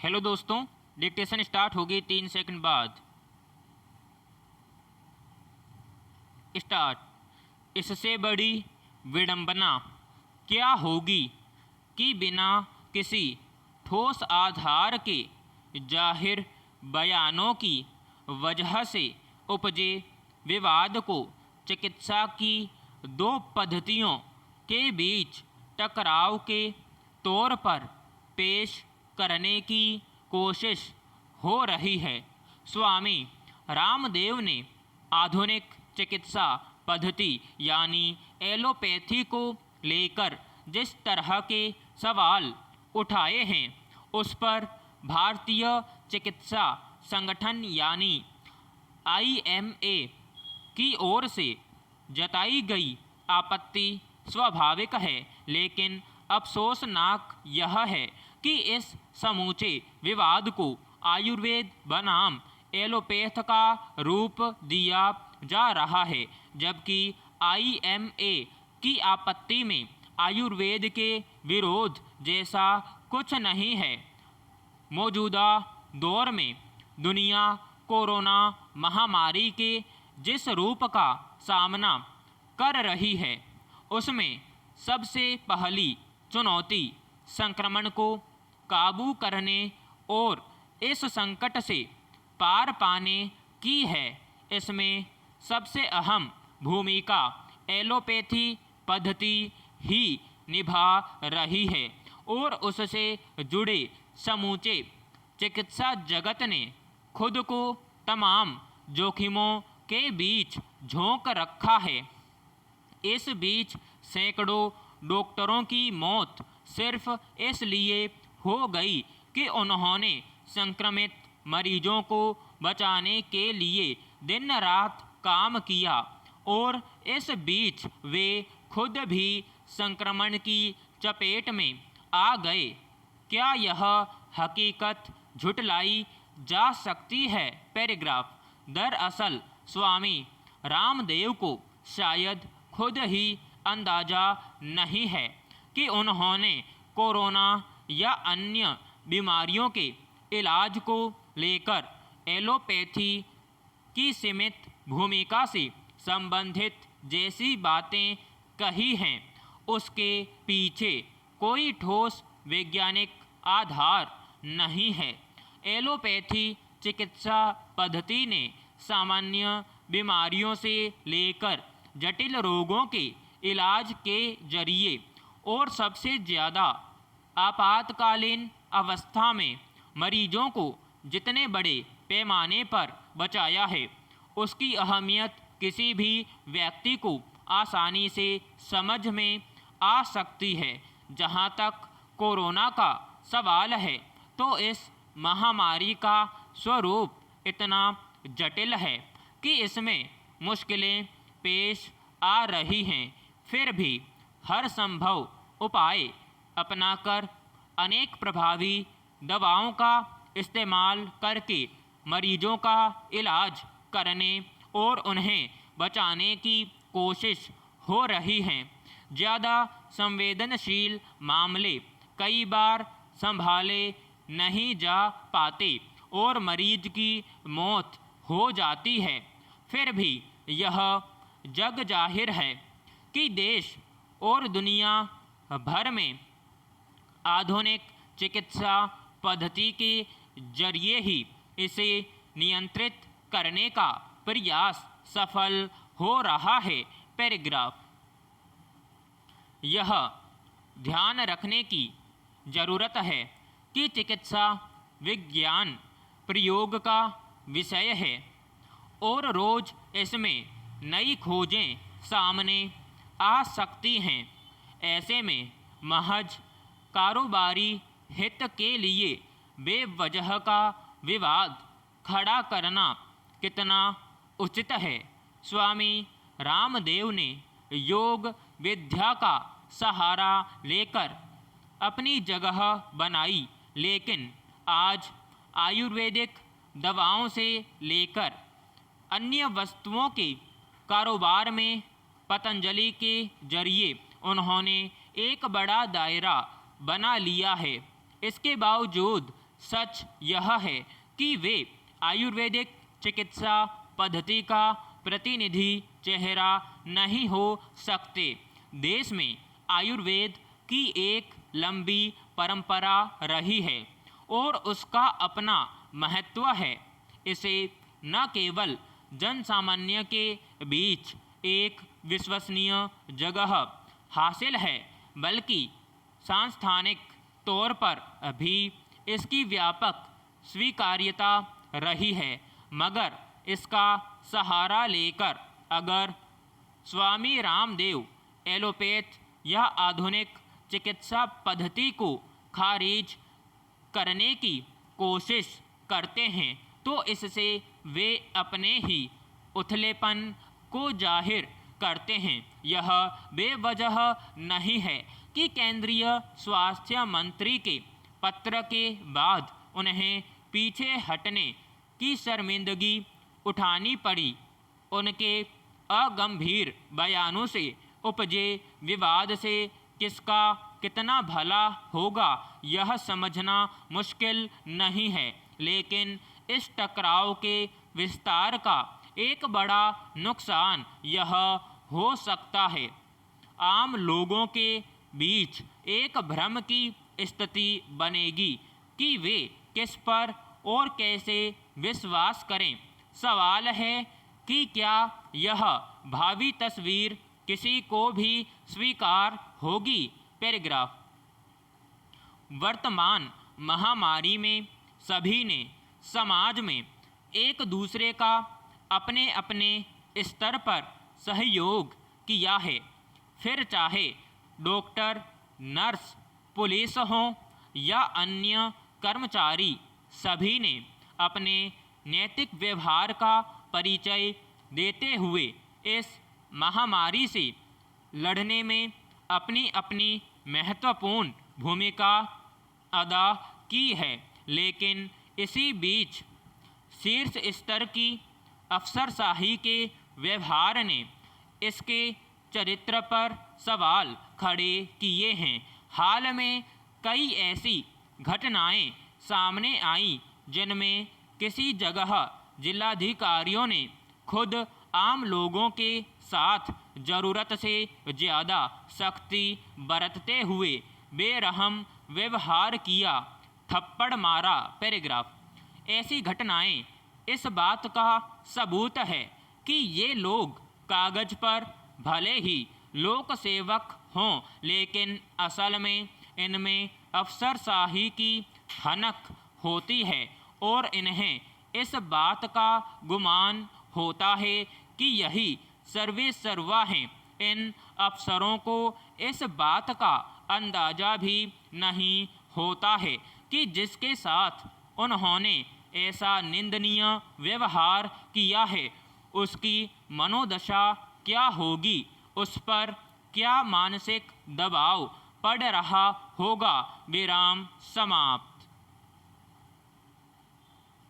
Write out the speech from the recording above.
Hello दोस्तों, dictation start होगी 3 second बाद। स्टार्ट। इससे बड़ी विडंबना क्या होगी कि बिना किसी ठोस आधार के जाहिर बयानों की वजह से उपजे विवाद को चिकित्सा की दो पद्धतियों के बीच टकराव के तौर पर पेश करने की कोशिश हो रही है। स्वामी रामदेव ने आधुनिक चिकित्सा पद्धति यानी एलोपैथी को लेकर जिस तरह के सवाल उठाए हैं उस पर भारतीय चिकित्सा संगठन यानी IMA की ओर से जताई गई आपत्ति स्वाभाविक है, लेकिन अफसोसनाक यह है कि इस समूचे विवाद को आयुर्वेद बनाम एलोपैथ का रूप दिया जा रहा है, जबकि IMA की आपत्ति में आयुर्वेद के विरोध जैसा कुछ नहीं है। मौजूदा दौर में दुनिया कोरोना महामारी के जिस रूप का सामना कर रही है उसमें सबसे पहली चुनौती संक्रमण को काबू करने और इस संकट से पार पाने की है। इसमें सबसे अहम भूमिका एलोपैथी पद्धति ही निभा रही है और उससे जुड़े समूचे चिकित्सा जगत ने खुद को तमाम जोखिमों के बीच झोंक रखा है। इस बीच सैकड़ों डॉक्टरों की मौत सिर्फ इसलिए हो गई कि उन्होंने संक्रमित मरीजों को बचाने के लिए दिन रात काम किया और इस बीच वे खुद भी संक्रमण की चपेट में आ गए। क्या यह हकीकत झुटलाई जा सकती है? पैराग्राफ। दरअसल स्वामी रामदेव को शायद खुद ही अंदाज़ा नहीं है कि उन्होंने कोरोना या अन्य बीमारियों के इलाज को लेकर एलोपैथी की सीमित भूमिका से संबंधित जैसी बातें कही हैं उसके पीछे कोई ठोस वैज्ञानिक आधार नहीं है। एलोपैथी चिकित्सा पद्धति ने सामान्य बीमारियों से लेकर जटिल रोगों के इलाज के जरिए और सबसे ज़्यादा आपातकालीन अवस्था में मरीजों को जितने बड़े पैमाने पर बचाया है उसकी अहमियत किसी भी व्यक्ति को आसानी से समझ में आ सकती है। जहाँ तक कोरोना का सवाल है तो इस महामारी का स्वरूप इतना जटिल है कि इसमें मुश्किलें पेश आ रही हैं। फिर भी हर संभव उपाय अपनाकर अनेक प्रभावी दवाओं का इस्तेमाल करके मरीजों का इलाज करने और उन्हें बचाने की कोशिश हो रही है। ज़्यादा संवेदनशील मामले कई बार संभाले नहीं जा पाते और मरीज की मौत हो जाती है। फिर भी यह जग जाहिर है कि देश और दुनिया भर में आधुनिक चिकित्सा पद्धति के जरिए ही इसे नियंत्रित करने का प्रयास सफल हो रहा है। पैराग्राफ। यह ध्यान रखने की ज़रूरत है कि चिकित्सा विज्ञान प्रयोग का विषय है और रोज़ इसमें नई खोजें सामने आ सकती हैं। ऐसे में महज कारोबारी हित के लिए बेवजह का विवाद खड़ा करना कितना उचित है? स्वामी रामदेव ने योग विद्या का सहारा लेकर अपनी जगह बनाई, लेकिन आज आयुर्वेदिक दवाओं से लेकर अन्य वस्तुओं के कारोबार में पतंजलि के जरिए उन्होंने एक बड़ा दायरा बना लिया है। इसके बावजूद सच यह है कि वे आयुर्वेदिक चिकित्सा पद्धति का प्रतिनिधि चेहरा नहीं हो सकते। देश में आयुर्वेद की एक लंबी परंपरा रही है और उसका अपना महत्व है। इसे न केवल जन सामान्य के बीच एक विश्वसनीय जगह हासिल है, बल्कि सांस्थानिक तौर पर भी इसकी व्यापक स्वीकार्यता रही है। मगर इसका सहारा लेकर अगर स्वामी रामदेव एलोपैथ या आधुनिक चिकित्सा पद्धति को खारिज करने की कोशिश करते हैं तो इससे वे अपने ही उथलेपन को जाहिर करते हैं। यह बेवजह नहीं है कि केंद्रीय स्वास्थ्य मंत्री के पत्र के बाद उन्हें पीछे हटने की शर्मिंदगी उठानी पड़ी। उनके अगंभीर बयानों से उपजे विवाद से किसका कितना भला होगा यह समझना मुश्किल नहीं है, लेकिन इस टकराव के विस्तार का एक बड़ा नुकसान यह हो सकता है। आम लोगों के बीच एक भ्रम की स्थिति बनेगी कि वे किस पर और कैसे विश्वास करें। सवाल है कि क्या यह भावी तस्वीर किसी को भी स्वीकार होगी। पैराग्राफ। वर्तमान महामारी में सभी ने समाज में एक दूसरे का अपने अपने स्तर पर सहयोग किया है। फिर चाहे डॉक्टर, नर्स, पुलिस हो या अन्य कर्मचारी, सभी ने अपने नैतिक व्यवहार का परिचय देते हुए इस महामारी से लड़ने में अपनी अपनी महत्वपूर्ण भूमिका अदा की है। लेकिन इसी बीच शीर्ष स्तर की अफसरशाही के व्यवहार ने इसके चरित्र पर सवाल खड़े किए हैं। हाल में कई ऐसी घटनाएं सामने आई जिनमें किसी जगह जिलाधिकारियों ने खुद आम लोगों के साथ ज़रूरत से ज़्यादा सख्ती बरतते हुए बेरहम व्यवहार किया, थप्पड़ मारा। पैराग्राफ। ऐसी घटनाएं इस बात का सबूत है कि ये लोग कागज पर भले ही लोक सेवक हों, लेकिन असल में इनमें अफसरशाही की हनक होती है और इन्हें इस बात का गुमान होता है कि यही सर्वे सर्वा हैं। इन अफसरों को इस बात का अंदाज़ा भी नहीं होता है कि जिसके साथ उन्होंने ऐसा निंदनीय व्यवहार किया है उसकी मनोदशा क्या होगी, उस पर क्या मानसिक दबाव पड़ रहा होगा। विराम समाप्त।